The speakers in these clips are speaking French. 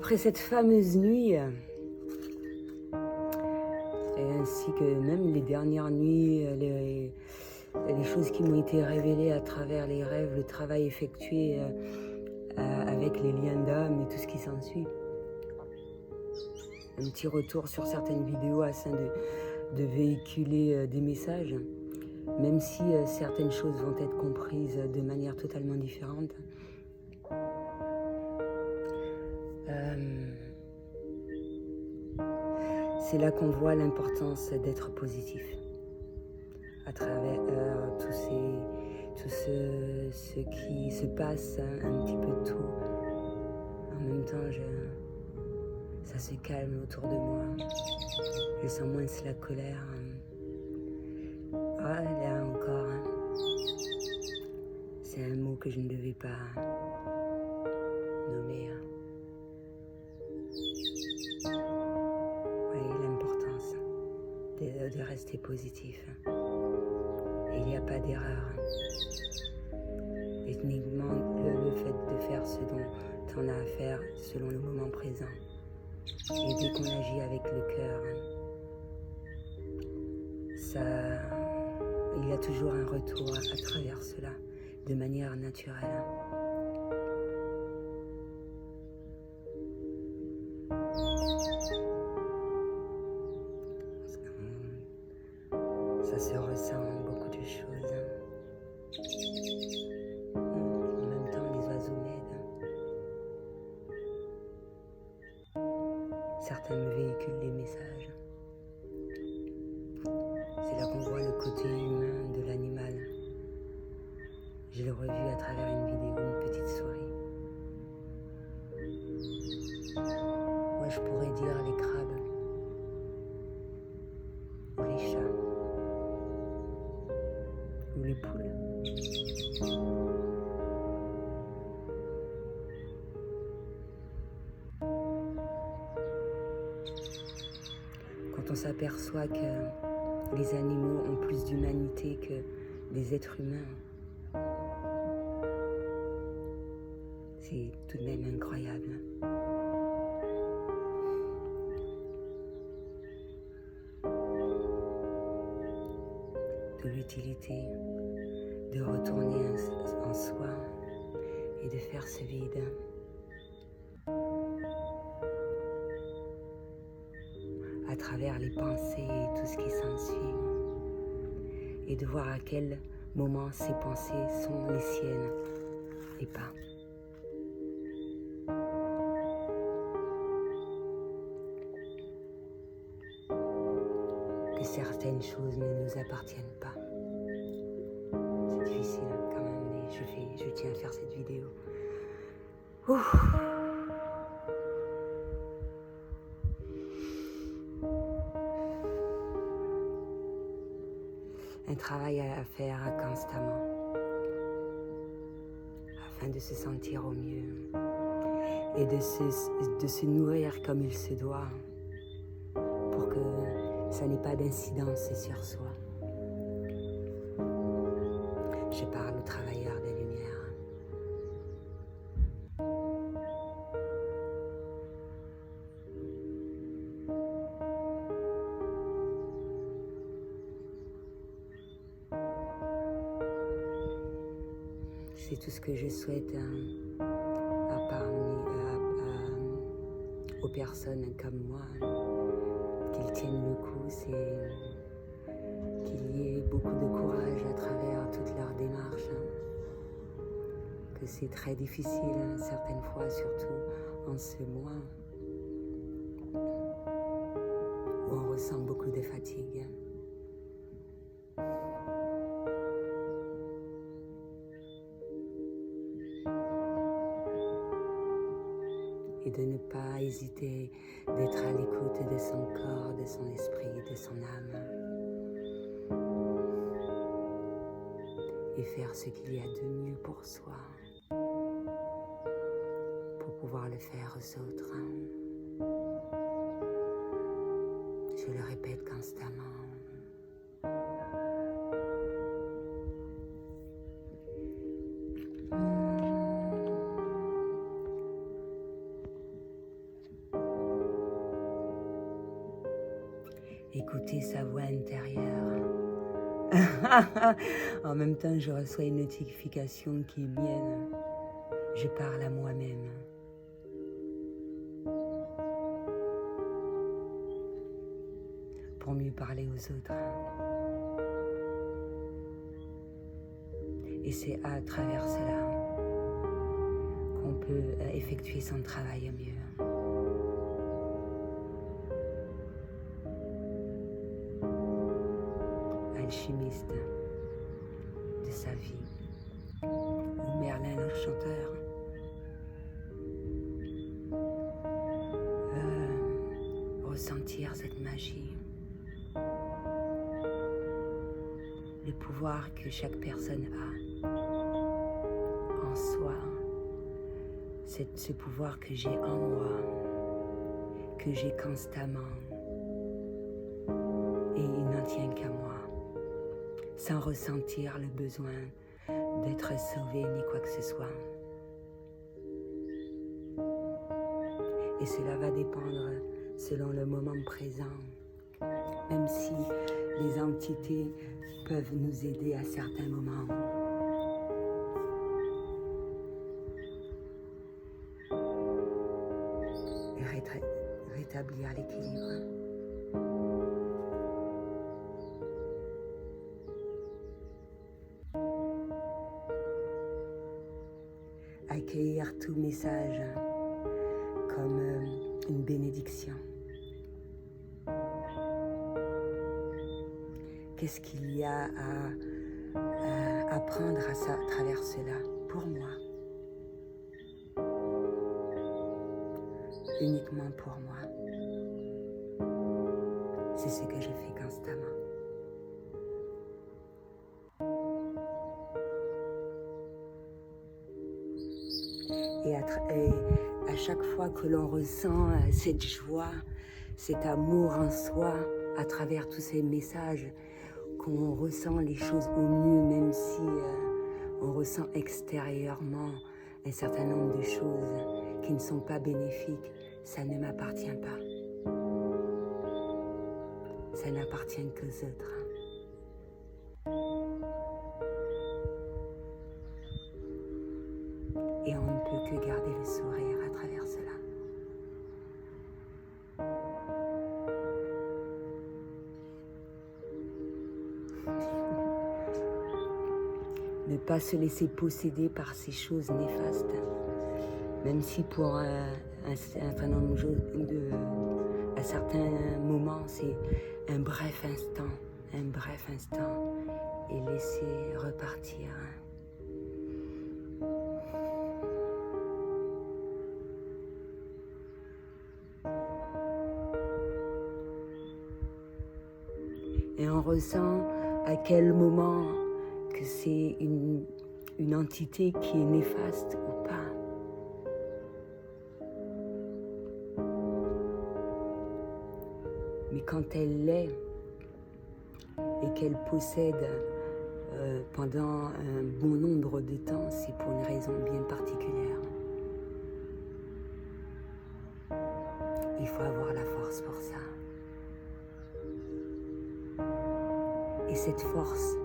Après cette fameuse nuit, et ainsi que même les dernières nuits, les choses qui m'ont été révélées à travers les rêves, le travail effectué avec les liens d'âme et tout ce qui s'ensuit. Un petit retour sur certaines vidéos afin de véhiculer des messages, même si certaines choses vont être comprises de manière totalement différente. C'est là qu'on voit l'importance d'être positif à travers tout ce qui se passe, un petit peu de tout. En même temps, ça se calme autour de moi. Je sens moins la colère. Ah, là encore, c'est un mot que je ne devais pas nommer. Oui, l'importance de rester positif. Et il n'y a pas d'erreur. Uniquement le fait de faire ce dont on a à faire selon le moment présent. Et dès qu'on agit avec le cœur, il y a toujours un retour à travers cela, de manière naturelle. Ça se ressent beaucoup de choses. En même temps, les oiseaux m'aident. Certains me véhiculent des messages. C'est là qu'on voit le côté humain de l'animal. Je l'ai revu à travers une vidéo, une petite souris. Moi, je pourrais dire les crabes ou les chats ou les poules. Quand on s'aperçoit que les animaux ont plus d'humanité que les êtres humains, c'est tout de même incroyable. De l'utilité de retourner en soi et de faire ce vide. À travers les pensées et tout ce qui s'ensuit. Et de voir à quel moment ces pensées sont les siennes et pas. Que certaines choses ne nous appartiennent pas. C'est difficile quand même, mais je tiens à faire cette vidéo. Ouf. Un travail à faire constamment afin de se sentir au mieux et de se nourrir comme il se doit pour que ça n'ait pas d'incidence sur soi. Je parle aux travailleurs des Lumières. C'est tout ce que je souhaite aux personnes comme moi, qu'ils tiennent le coup, c'est qu'il y ait beaucoup de courage à travers toute leur démarche, que c'est très difficile certaines fois, surtout en ce mois où on ressent beaucoup de fatigue. Et de ne pas hésiter d'être à l'écoute de son corps, de son esprit, de son âme. Et faire ce qu'il y a de mieux pour soi, pour pouvoir le faire aux autres. Je le répète constamment. écouter sa voix intérieure. En même temps, je reçois une notification qui est mienne. Je parle à moi-même. Pour mieux parler aux autres. Et c'est à travers cela qu'on peut effectuer son travail mieux. Alchimiste de sa vie, ou Merlin l'Enchanteur, ressentir cette magie, le pouvoir que chaque personne a en soi, ce pouvoir que j'ai en moi, que j'ai constamment, et il n'en tient qu'à moi, sans ressentir le besoin d'être sauvé ni quoi que ce soit. Et cela va dépendre selon le moment présent, même si les entités peuvent nous aider à certains moments. Et rétablir l'équilibre. Accueillir tout message comme une bénédiction. Qu'est-ce qu'il y a à apprendre à travers cela pour moi? Uniquement pour moi. C'est ce que je fais constamment. Et à chaque fois que l'on ressent cette joie, cet amour en soi, à travers tous ces messages, qu'on ressent les choses au mieux, même si on ressent extérieurement un certain nombre de choses qui ne sont pas bénéfiques, ça ne m'appartient pas. Ça n'appartient qu'aux autres. Et on ne peut que garder le sourire à travers cela. Ne pas se laisser posséder par ces choses néfastes, même si pour à certains moments c'est un bref instant, et laisser repartir. Et on ressent à quel moment que c'est une entité qui est néfaste ou pas. Mais quand elle l'est et qu'elle possède pendant un bon nombre de temps, c'est pour une raison bien particulière. Il faut avoir la force pour ça. Et cette force,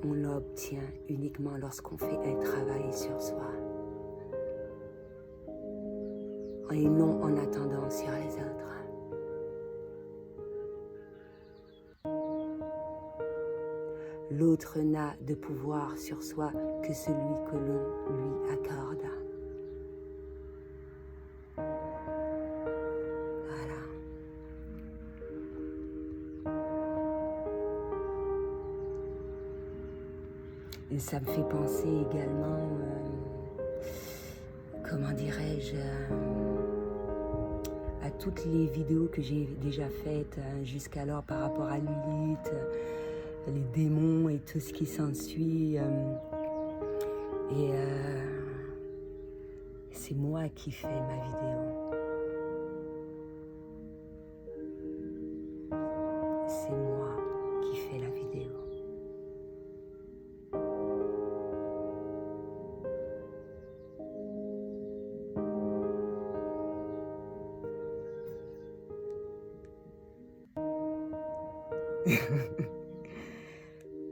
on l'obtient uniquement lorsqu'on fait un travail sur soi. Et non en attendant sur les autres. L'autre n'a de pouvoir sur soi que celui que l'on lui accorde. Voilà. Et ça me fait penser également, comment dirais-je, à toutes les vidéos que j'ai déjà faites jusqu'alors par rapport à Lilith, les démons et tout ce qui s'ensuit. C'est moi qui fais ma vidéo. C'est moi qui fais la vidéo.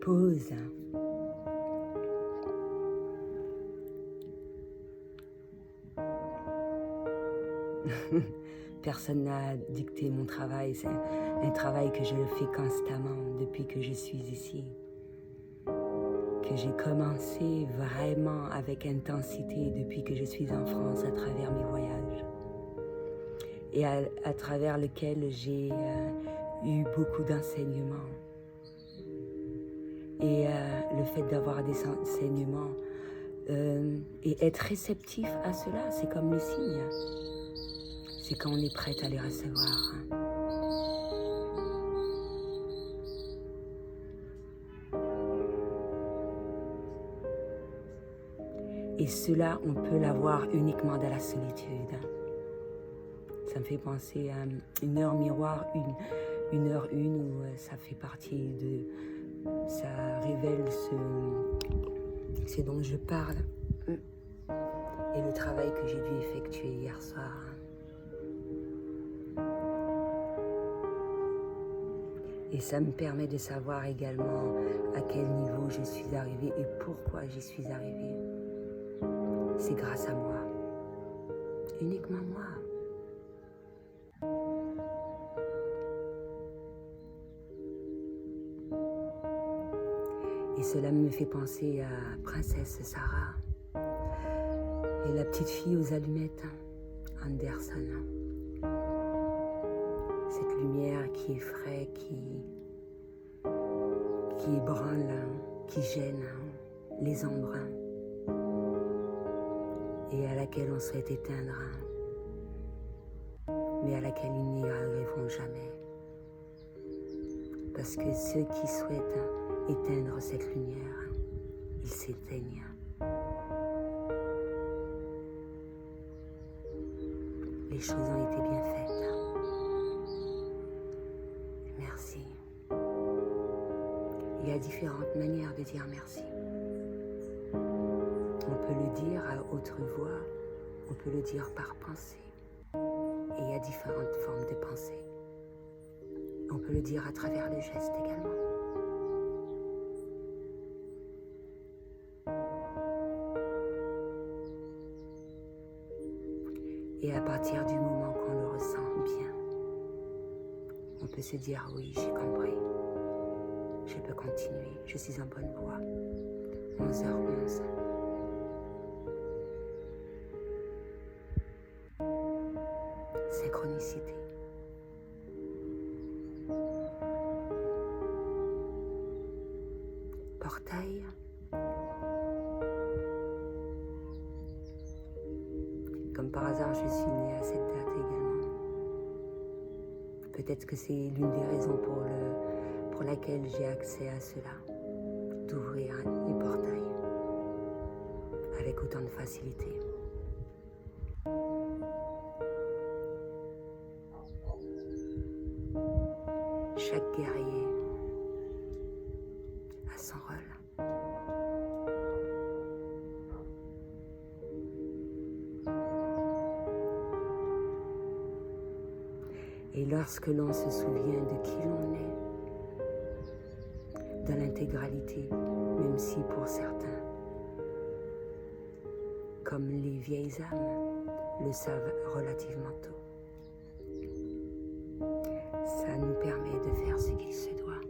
Pause. Personne n'a dicté mon travail, c'est un travail que je fais constamment depuis que je suis ici. Que j'ai commencé vraiment avec intensité depuis que je suis en France à travers mes voyages. Et à travers lequel j'ai eu beaucoup d'enseignements. Et le fait d'avoir des enseignements et être réceptif à cela, c'est comme les signes. C'est quand on est prêt à les recevoir. Et cela, on peut l'avoir uniquement dans la solitude. Ça me fait penser à une heure miroir, une heure où ça fait partie de... Ça révèle ce dont je parle. Et le travail que j'ai dû effectuer hier soir. Et ça me permet de savoir également à quel niveau je suis arrivée et pourquoi j'y suis arrivée. C'est grâce à moi. Uniquement moi. Et cela me fait penser à Princesse Sarah et la petite fille aux allumettes, Anderson. Cette lumière qui effraie, qui ébranle, qui gêne les embruns et à laquelle on souhaite éteindre, mais à laquelle ils n'y arriveront jamais. Parce que ceux qui souhaitent éteindre cette lumière, ils s'éteignent. Les choses ont été bien faites. Merci. Il y a différentes manières de dire merci. On peut le dire à haute voix, on peut le dire par pensée. Et il y a différentes formes de pensée. On peut le dire à travers le geste également. Et à partir du moment qu'on le ressent bien, on peut se dire oui, j'ai compris. Je peux continuer, je suis en bonne voie. 11h11. Synchronicité. Portail. Comme par hasard, je suis née à cette date également. Peut-être que c'est l'une des raisons pour laquelle j'ai accès à cela, d'ouvrir les portails avec autant de facilité. Chaque guerrier a son rôle. Et lorsque l'on se souvient de qui l'on est, dans l'intégralité, même si pour certains, comme les vieilles âmes, le savent relativement tôt, ça nous permet de faire ce qu'il se doit.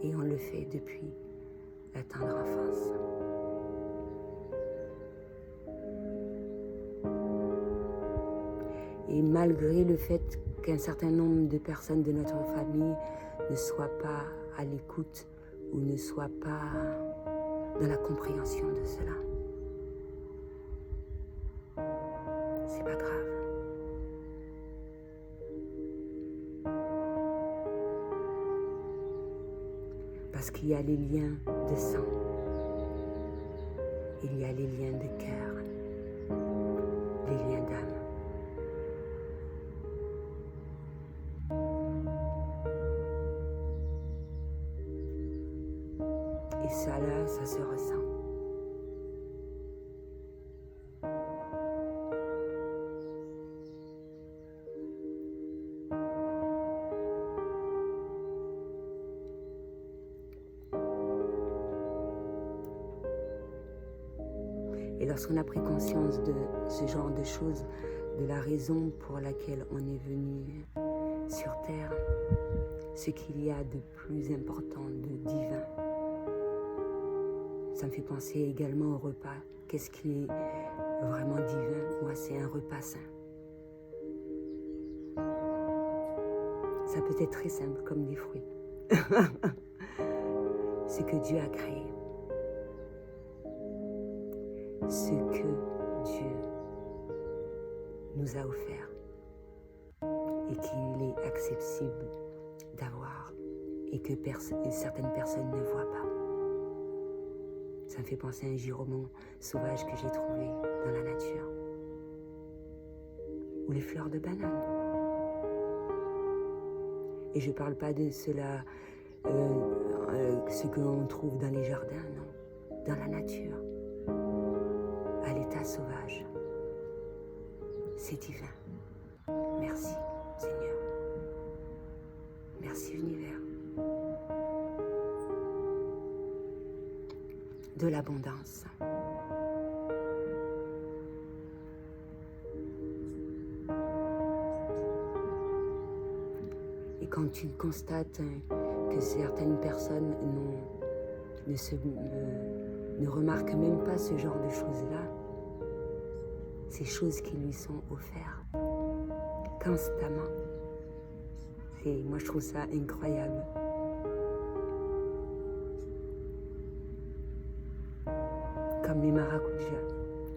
Et on le fait depuis la tendre enfance. Et malgré le fait qu'un certain nombre de personnes de notre famille ne soient pas à l'écoute ou ne soient pas dans la compréhension de cela, c'est pas grave. Parce qu'il y a les liens de sang, il y a les liens de cœur, les liens d'âme. Et ça là, ça se ressent. Et lorsqu'on a pris conscience de ce genre de choses, de la raison pour laquelle on est venu sur Terre, ce qu'il y a de plus important, de divin, ça me fait penser également au repas. Qu'est-ce qui est vraiment divin? Moi, c'est un repas sain. Ça peut être très simple, comme des fruits. Ce que Dieu a créé. Ce que Dieu nous a offert. Et qu'il est accessible d'avoir. Et que certaines personnes ne voient pas. Ça me fait penser à un giromon sauvage que j'ai trouvé dans la nature. Ou les fleurs de banane. Et je ne parle pas de cela, ce que l'on trouve dans les jardins, non. Dans la nature. À l'état sauvage. C'est divin. Merci, Seigneur. Merci, univers. De l'abondance. Et quand tu constates que certaines personnes ne remarquent même pas ce genre de choses-là, ces choses qui lui sont offertes constamment, moi je trouve ça incroyable. Comme les maracujas,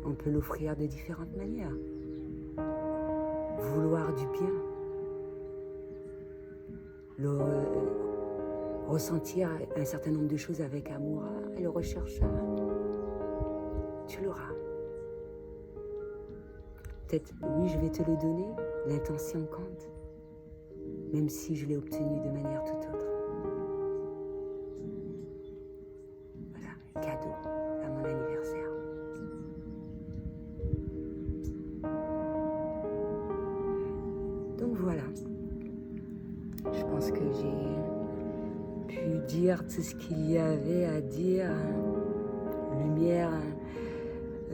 on peut l'offrir de différentes manières. Vouloir du bien. Ressentir un certain nombre de choses avec amour et le rechercher. Tu l'auras. Peut-être, oui, je vais te le donner, l'intention compte, même si je l'ai obtenu de manière tout autre. Voilà, cadeau à mon anniversaire. Donc voilà, je pense que j'ai pu dire tout ce qu'il y avait à dire, lumière,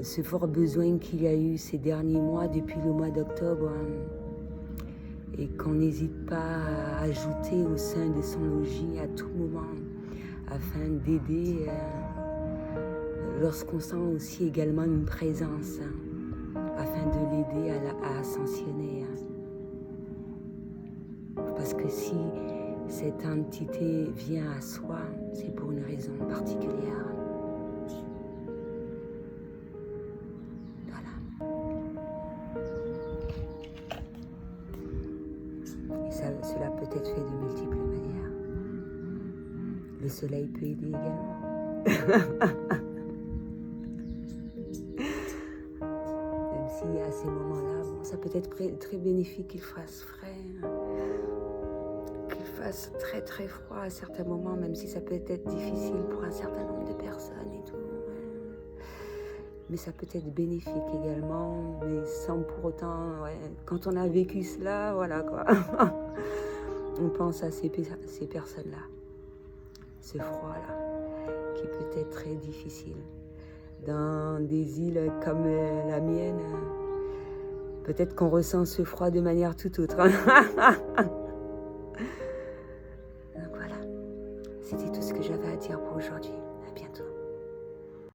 ce fort besoin qu'il y a eu ces derniers mois, depuis le mois d'octobre, et qu'on n'hésite pas à ajouter au sein de son logis à tout moment, afin d'aider, lorsqu'on sent aussi également une présence, afin de l'aider à ascensionner. Parce que si cette entité vient à soi, c'est pour une raison particulière. Cela peut être fait de multiples manières. Le soleil peut aider également. Même si à ces moments-là, ça peut être très bénéfique qu'il fasse frais, qu'il fasse très très froid à certains moments, même si ça peut être difficile pour un certain nombre de personnes et tout. Mais ça peut être bénéfique également, mais sans pour autant, quand on a vécu cela, voilà quoi. On pense à ces personnes-là, ce froid-là, qui peut être très difficile. Dans des îles comme la mienne, peut-être qu'on ressent ce froid de manière tout autre. Donc voilà, c'était tout ce que j'avais à dire pour aujourd'hui. À bientôt.